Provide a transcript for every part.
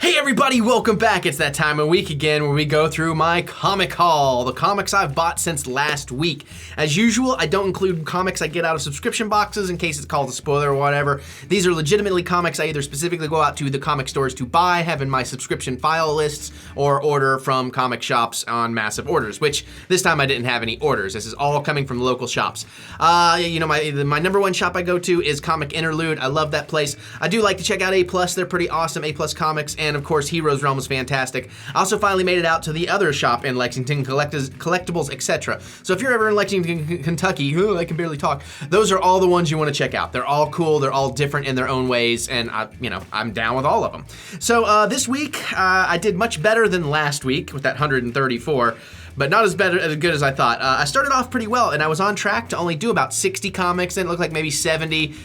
Hey everybody, welcome back. It's that time of week again where we go through my comic haul, the comics I've bought since last week. As usual, I don't include comics I get out of subscription boxes in case it's called a spoiler or whatever. These are legitimately comics I either specifically go out to the comic stores to buy, have in my subscription file lists, or order from comic shops on massive orders, which this time I didn't have any orders. This is all coming from local shops. My number one shop I go to is Comic Interlude. I love that place. I do like to check out A+. They're pretty awesome, A+ Comics, and of course Heroes Realm is fantastic. I also finally made it out to the other shop in Lexington, Collectibles, etc. So if you're ever in Lexington, Kentucky, I can barely talk, those are all the ones you want to check out. They're all cool, they're all different in their own ways, and I'm down with all of them. So this week, I did much better than last week with that 134, but not as good as I thought. I started off pretty well, and I was on track to only do about 60 comics, and it looked like maybe 70.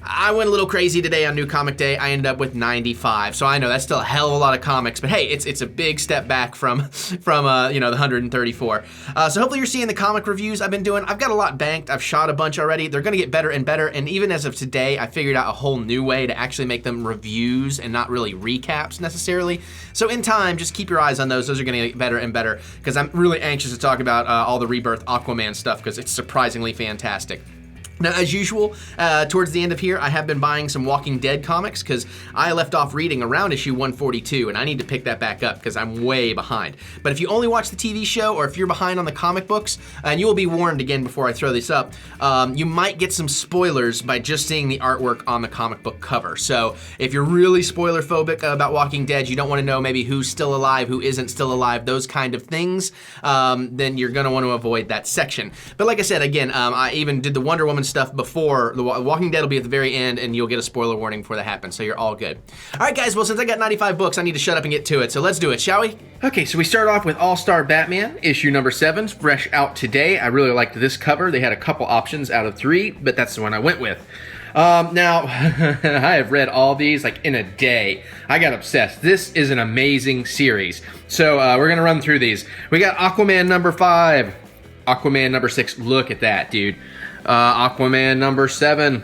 I went a little crazy today on New Comic Day. I ended up with 95. So I know that's still a hell of a lot of comics, but hey, it's a big step back from the 134. So hopefully you're seeing the comic reviews I've been doing. I've got a lot banked. I've shot a bunch already. They're going to get better and better. And even as of today, I figured out a whole new way to actually make them reviews and not really recaps necessarily. So in time, just keep your eyes on those. Those are going to get better and better because I'm really anxious to talk about all the Rebirth Aquaman stuff because it's surprisingly fantastic. Now, as usual, towards the end of here, I have been buying some Walking Dead comics because I left off reading around issue 142, and I need to pick that back up because I'm way behind. But if you only watch the TV show or if you're behind on the comic books, and you will be warned again before I throw this up, you might get some spoilers by just seeing the artwork on the comic book cover. So if you're really spoiler phobic about Walking Dead, you don't want to know maybe who's still alive, who isn't still alive, those kind of things, then you're going to want to avoid that section. But like I said, again, I even did the Wonder Woman stuff before. The Walking Dead will be at the very end, and you'll get a spoiler warning before that happens, so you're all good. All right, guys, well, since I got 95 books, I need to shut up and get to it, so let's do it, shall we? Okay, so we start off with All-Star Batman, issue number 7, fresh out today. I really liked this cover. They had a couple options out of 3, but that's the one I went with. Now, I have read all these like in a day. I got obsessed. This is an amazing series. So we're going to run through these. We got Aquaman number 5, Aquaman number 6. Look at that, dude. Aquaman number 7,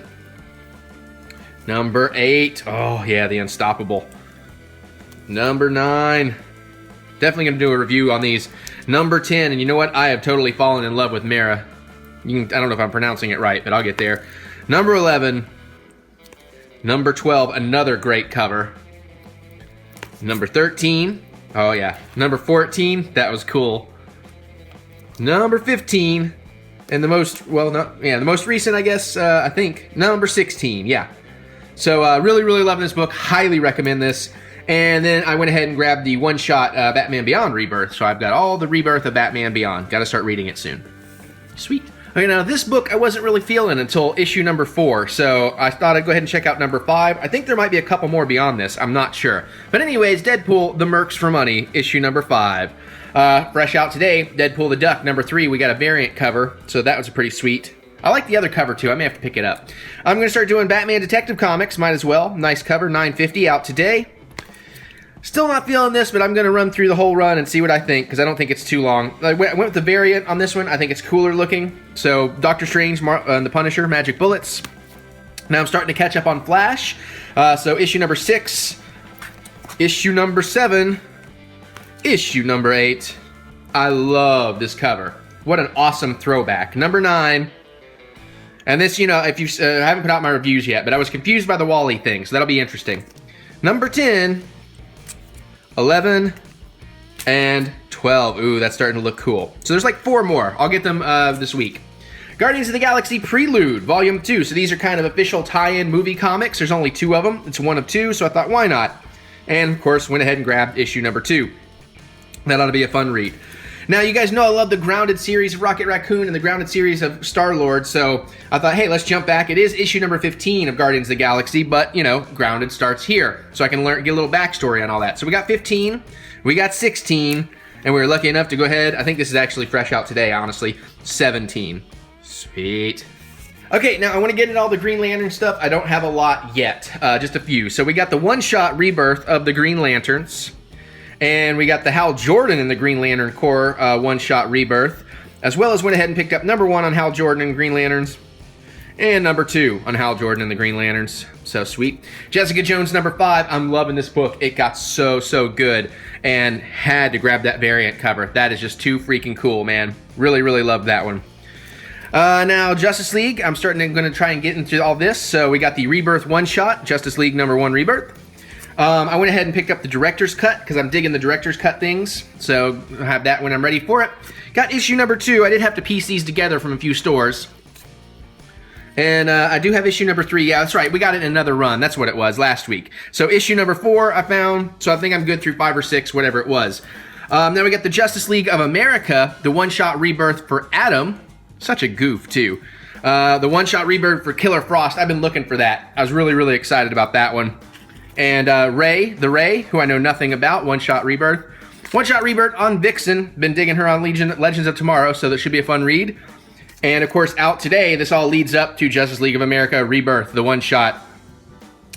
number 8. Oh yeah, the Unstoppable. Number 9. Definitely gonna do a review on these. Number 10, and you know what? I have totally fallen in love with Mera. I don't know if I'm pronouncing it right, but I'll get there. Number 11. Number 12, another great cover. Number 13. Oh yeah. Number 14, that was cool. Number 15. And the most recent, I guess, I think, number 16, yeah. So, really, really loving this book. Highly recommend this. And then I went ahead and grabbed the one-shot Batman Beyond Rebirth. So I've got all the Rebirth of Batman Beyond. Got to start reading it soon. Sweet. Okay, now this book I wasn't really feeling until issue number 4. So I thought I'd go ahead and check out number 5. I think there might be a couple more beyond this. I'm not sure. But anyways, Deadpool, The Mercs for Money, issue number 5. Fresh out today, Deadpool the Duck, number 3. We got a variant cover, so that was pretty sweet. I like the other cover too. I may have to pick it up. I'm going to start doing Batman Detective Comics. Might as well. Nice cover, $9.50 out today. Still not feeling this, but I'm going to run through the whole run and see what I think, because I don't think it's too long. I went with the variant on this one. I think it's cooler looking. So, Doctor Strange and the Punisher, Magic Bullets. Now I'm starting to catch up on Flash. So, issue number 6, issue number 7, issue number 8. I love this cover. What an awesome throwback. Number 9. And this, if you I haven't put out my reviews yet, but I was confused by the Wall-E thing, so that'll be interesting. Number 10, 11, and 12. Ooh, that's starting to look cool. So there's like 4 more. I'll get them this week. Guardians of the Galaxy Prelude, Volume 2. So these are kind of official tie-in movie comics. There's only 2 of them. It's 1 of 2, so I thought, why not? And, of course, went ahead and grabbed issue number 2. That ought to be a fun read. Now, you guys know I love the Grounded series of Rocket Raccoon and the Grounded series of Star-Lord, so I thought, hey, let's jump back. It is issue number 15 of Guardians of the Galaxy, but, Grounded starts here, so I can get a little backstory on all that. So we got 15, we got 16, and we were lucky enough to go ahead. I think this is actually fresh out today, honestly. 17. Sweet. Okay, now I want to get into all the Green Lantern stuff. I don't have a lot yet, just a few. So we got the one-shot rebirth of the Green Lanterns. And we got the Hal Jordan in the Green Lantern Corps one-shot rebirth, as well as went ahead and picked up number 1 on Hal Jordan and Green Lanterns. And number 2 on Hal Jordan and the Green Lanterns. So sweet. Jessica Jones, number 5. I'm loving this book. It got so good. And had to grab that variant cover. That is just too freaking cool, man. Really, really love that one. Now, Justice League. I'm going to try and get into all this. So we got the Rebirth one-shot. Justice League number 1 Rebirth. I went ahead and picked up the Director's Cut because I'm digging the Director's Cut things. So I'll have that when I'm ready for it. Got issue number 2. I did have to piece these together from a few stores. And I do have issue number 3. Yeah, that's right. We got it in another run. That's what it was last week. So issue number 4 I found. So I think I'm good through 5 or 6, whatever it was. Then we got the Justice League of America, the one-shot rebirth for Adam. Such a goof, too. The one-shot rebirth for Killer Frost. I've been looking for that. I was really, really excited about that one. And Ray, who I know nothing about, one-shot rebirth. One-shot rebirth on Vixen. Been digging her on Legends of Tomorrow, so that should be a fun read. And, of course, out today, this all leads up to Justice League of America Rebirth, the one-shot.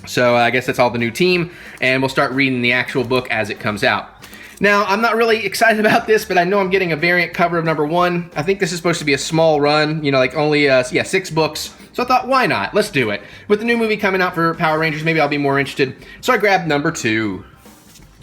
So I guess that's all the new team, and we'll start reading the actual book as it comes out. Now, I'm not really excited about this, but I know I'm getting a variant cover of number 1. I think this is supposed to be a small run, you know, like only, 6 books. So I thought, why not? Let's do it. With the new movie coming out for Power Rangers, maybe I'll be more interested. So I grabbed number 2.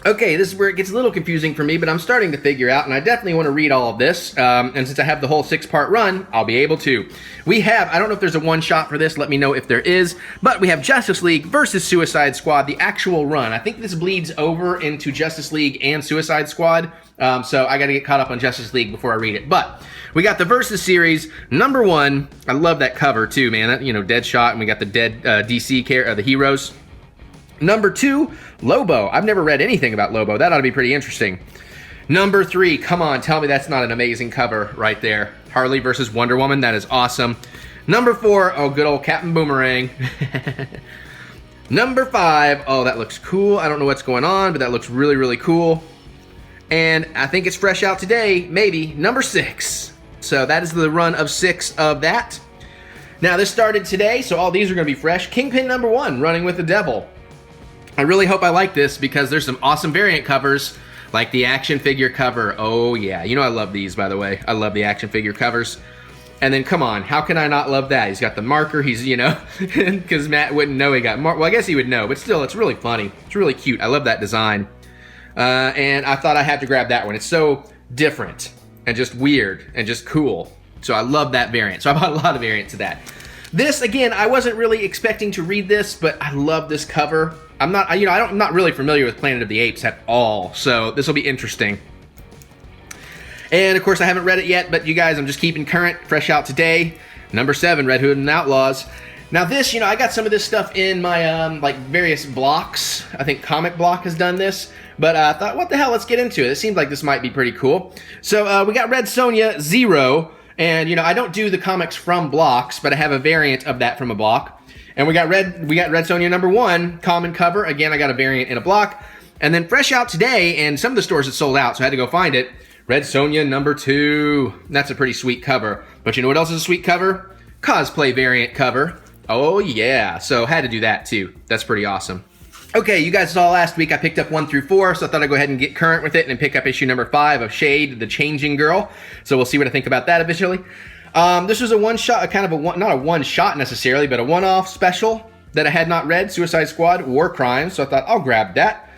Okay, this is where it gets a little confusing for me, but I'm starting to figure out, and I definitely want to read all of this, and since I have the whole 6-part run, I'll be able to. We have, I don't know if there's a one-shot for this, let me know if there is, but we have Justice League versus Suicide Squad, the actual run. I think this bleeds over into Justice League and Suicide Squad, so I gotta get caught up on Justice League before I read it. But we got the Versus series, number 1. I love that cover too, man. That, you know, Deadshot, and we got the dead DC the heroes. Number 2, Lobo. I've never read anything about Lobo. That ought to be pretty interesting. Number 3, come on, tell me that's not an amazing cover right there. Harley versus Wonder Woman, that is awesome. Number 4, oh, good old Captain Boomerang. Number 5, oh, that looks cool. I don't know what's going on, but that looks really, really cool. And I think it's fresh out today, maybe. Number 6. So that is the run of 6 of that. Now, this started today, so all these are going to be fresh. Kingpin number 1, Running with the Devil. I really hope I like this because there's some awesome variant covers, like the action figure cover. Oh, yeah. You know I love these, by the way. I love the action figure covers. And then, come on, how can I not love that? He's got the marker. He's, you know, because Matt wouldn't know he got marked. Well, I guess he would know, but still, it's really funny. It's really cute. I love that design. And I thought I had to grab that one. It's so different and just weird and just cool. So I love that variant. So I bought a lot of variants of that. This, again, I wasn't really expecting to read this, but I love this cover. I'm not really familiar with Planet of the Apes at all, so this will be interesting. And, of course, I haven't read it yet, but you guys, I'm just keeping current, fresh out today. Number 7, Red Hood and Outlaws. Now this, you know, I got some of this stuff in my, like, various blocks. I think Comic Block has done this, but I thought, what the hell, let's get into it. It seems like this might be pretty cool. So, we got Red Sonja 0, and, you know, I don't do the comics from blocks, but I have a variant of that from a block. And we got Red Sonja number 1, common cover. Again, I got a variant in a block. And then fresh out today, and some of the stores had sold out, so I had to go find it. Red Sonja number 2. That's a pretty sweet cover. But you know what else is a sweet cover? Cosplay variant cover. Oh yeah, so had to do that too. That's pretty awesome. Okay, you guys saw last week I picked up 1 through 4, so I thought I'd go ahead and get current with it and pick up issue number 5 of Shade, the Changing Girl. So we'll see what I think about that eventually. This was a one-shot, not a one-shot necessarily, but a one-off special that I had not read, Suicide Squad, War Crimes, so I thought I'll grab that.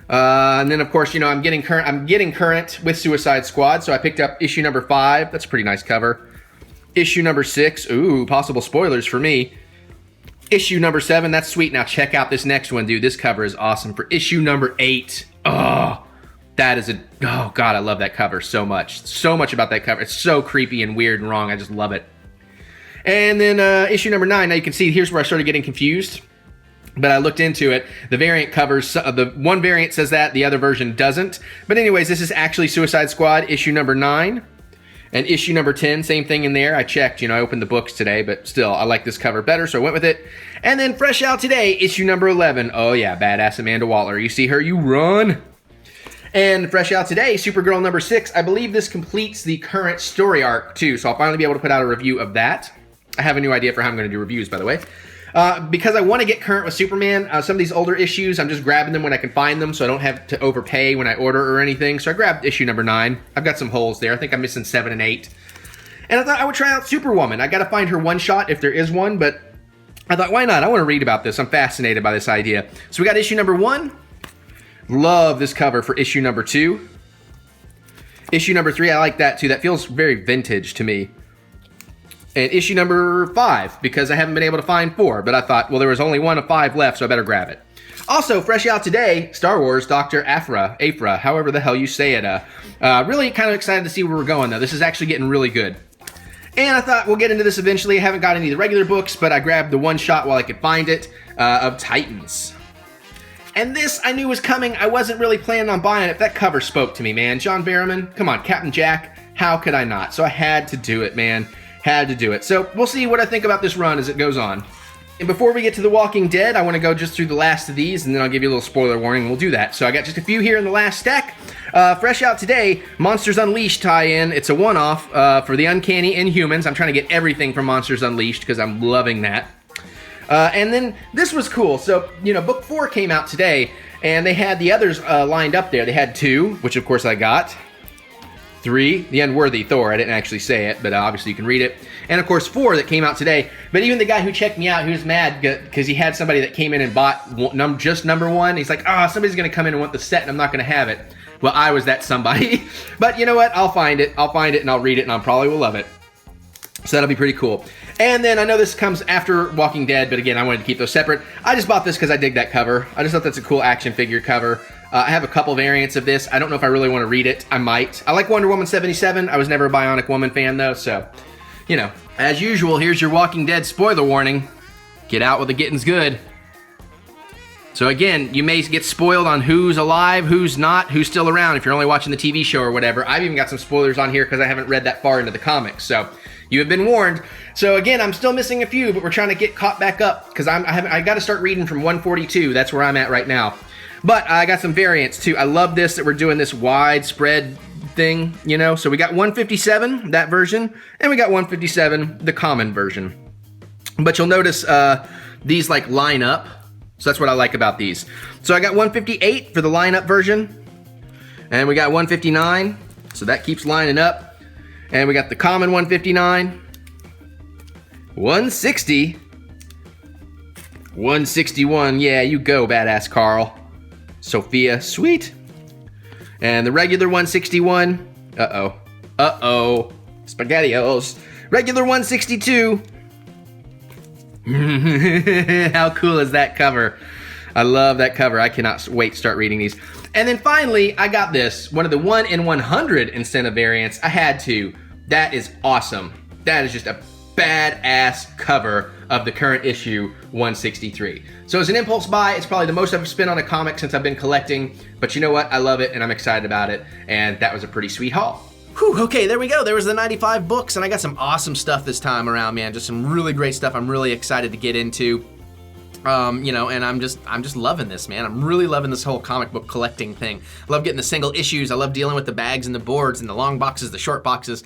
And then, of course, you know, I'm getting current with Suicide Squad, so I picked up issue number 5. That's a pretty nice cover. Issue number 6. Ooh, possible spoilers for me. Issue number 7. That's sweet. Now check out this next one, dude. This cover is awesome. For issue number 8. Oh, that is oh God, I love that cover so much. So much about that cover. It's so creepy and weird and wrong. I just love it. And then issue number 9. Now you can see here's where I started getting confused. But I looked into it. The variant covers, the one variant says that, the other version doesn't. But anyways, this is actually Suicide Squad, issue number 9. And issue number 10, same thing in there. I checked, you know, I opened the books today, but still, I like this cover better, so I went with it. And then fresh out today, issue number 11. Oh yeah, badass Amanda Waller. You see her, you run. And fresh out today, Supergirl number 6. I believe this completes the current story arc too, so I'll finally be able to put out a review of that. I have a new idea for how I'm going to do reviews, by the way. Because I want to get current with Superman, some of these older issues, I'm just grabbing them when I can find them, so I don't have to overpay when I order or anything. So I grabbed issue number 9. I've got some holes there. I think I'm missing 7 and 8. And I thought I would try out Superwoman. I gotta find her one-shot if there is one, but I thought, why not? I want to read about this. I'm fascinated by this idea. So we got issue number 1. Love this cover for issue number 2. Issue number 3, I like that too. That feels very vintage to me. And issue number 5, because I haven't been able to find 4, but I thought, well, there was only 1 of 5 left, so I better grab it. Also, fresh out today, Star Wars, Dr. Aphra, however the hell you say it. Really kind of excited to see where we're going, though. This is actually getting really good. And I thought we'll get into this eventually. I haven't got any of the regular books, but I grabbed the one shot while I could find it of Titans. And this I knew was coming. I wasn't really planning on buying it. That cover spoke to me, man. John Barrowman, come on, Captain Jack. How could I not? So I had to do it, man. Had to do it. So we'll see what I think about this run as it goes on. And before we get to The Walking Dead, I want to go just through the last of these, and then I'll give you a little spoiler warning. We'll do that. So I got just a few here in the last stack. Fresh out today, Monsters Unleashed tie-in. It's a one-off for the Uncanny Inhumans. I'm trying to get everything from Monsters Unleashed because I'm loving that. And then this was cool. So, you know, book 4 came out today, and they had the others lined up there. They had 2, which of course I got. 3, The Unworthy Thor. I didn't actually say it, but obviously you can read it. And of course 4 that came out today. But even the guy who checked me out, he was mad because he had somebody that came in and bought just number 1. He's like, somebody's going to come in and want the set and I'm not going to have it. Well, I was that somebody. But you know what? I'll find it. I'll find it and I'll read it and I probably will love it. So that'll be pretty cool. And then I know this comes after Walking Dead, but again, I wanted to keep those separate. I just bought this because I dig that cover. I just thought that's a cool action figure cover. I have a couple variants of this. I don't know if I really want to read it. I might. I like Wonder Woman 77. I was never a Bionic Woman fan though, so, you know. As usual, here's your Walking Dead spoiler warning. Get out while the getting's good. So again, you may get spoiled on who's alive, who's not, who's still around if you're only watching the TV show or whatever. I've even got some spoilers on here because I haven't read that far into the comics, so you have been warned. So again, I'm still missing a few, but we're trying to get caught back up because I got to start reading from 142. That's where I'm at right now. But I got some variants too. I love this that we're doing this widespread thing, you know. So we got 157, that version, and we got 157, the common version. But you'll notice these like line up. So that's what I like about these. So I got 158 for the lineup version, and we got 159. So that keeps lining up. And we got the common 159, 160, 161. Yeah, you go, badass Carl. Sophia, sweet. And the regular 161. Uh-oh. SpaghettiOs. Regular 162. How cool is that cover? I love that cover. I cannot wait to start reading these. And then finally, I got this. One of the 1 in 100 incentive variants. I had to. That is awesome. That is just a badass cover of the current issue 163. So as an impulse buy, it's probably the most I've spent on a comic since I've been collecting. But you know what? I love it and I'm excited about it. And that was a pretty sweet haul. Whew, okay, there we go. There was the 95 books, and I got some awesome stuff this time around, man. Just some really great stuff I'm really excited to get into. You know, and I'm just loving this, man. I'm really loving this whole comic book collecting thing. I love getting the single issues. I love dealing with the bags and the boards and the long boxes, the short boxes.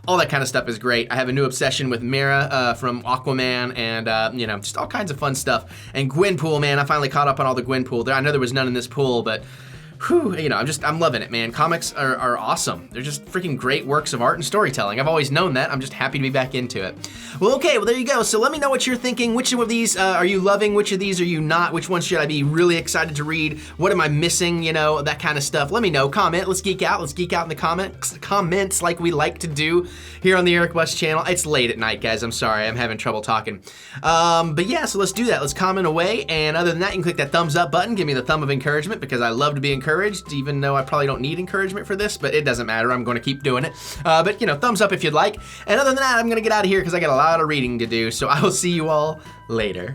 All that kind of stuff is great. I have a new obsession with Mera from Aquaman and, you know, just all kinds of fun stuff. And Gwenpool, man, I finally caught up on all the Gwenpool. I know there was none in this pool, but whew, you know, I'm loving it, man. Comics are awesome. They're just freaking great works of art and storytelling. I've always known that. I'm just happy to be back into it. Well, okay, well, there you go. So let me know what you're thinking. Which of these are you loving? Which of these are you not? Which ones should I be really excited to read? What am I missing? You know, that kind of stuff. Let me know. Comment. Let's geek out. Let's geek out in the comments like we like to do here on the Eric Butts channel. It's late at night, guys. I'm sorry. I'm having trouble talking. But yeah, so let's do that. Let's comment away. And other than that, you can click that thumbs up button. Give me the thumb of encouragement because I love to be encouraged, even though I probably don't need encouragement for this, but it doesn't matter. I'm going to keep doing it. But, you know, thumbs up if you'd like. And other than that, I'm going to get out of here because I got a lot of reading to do. So I will see you all later.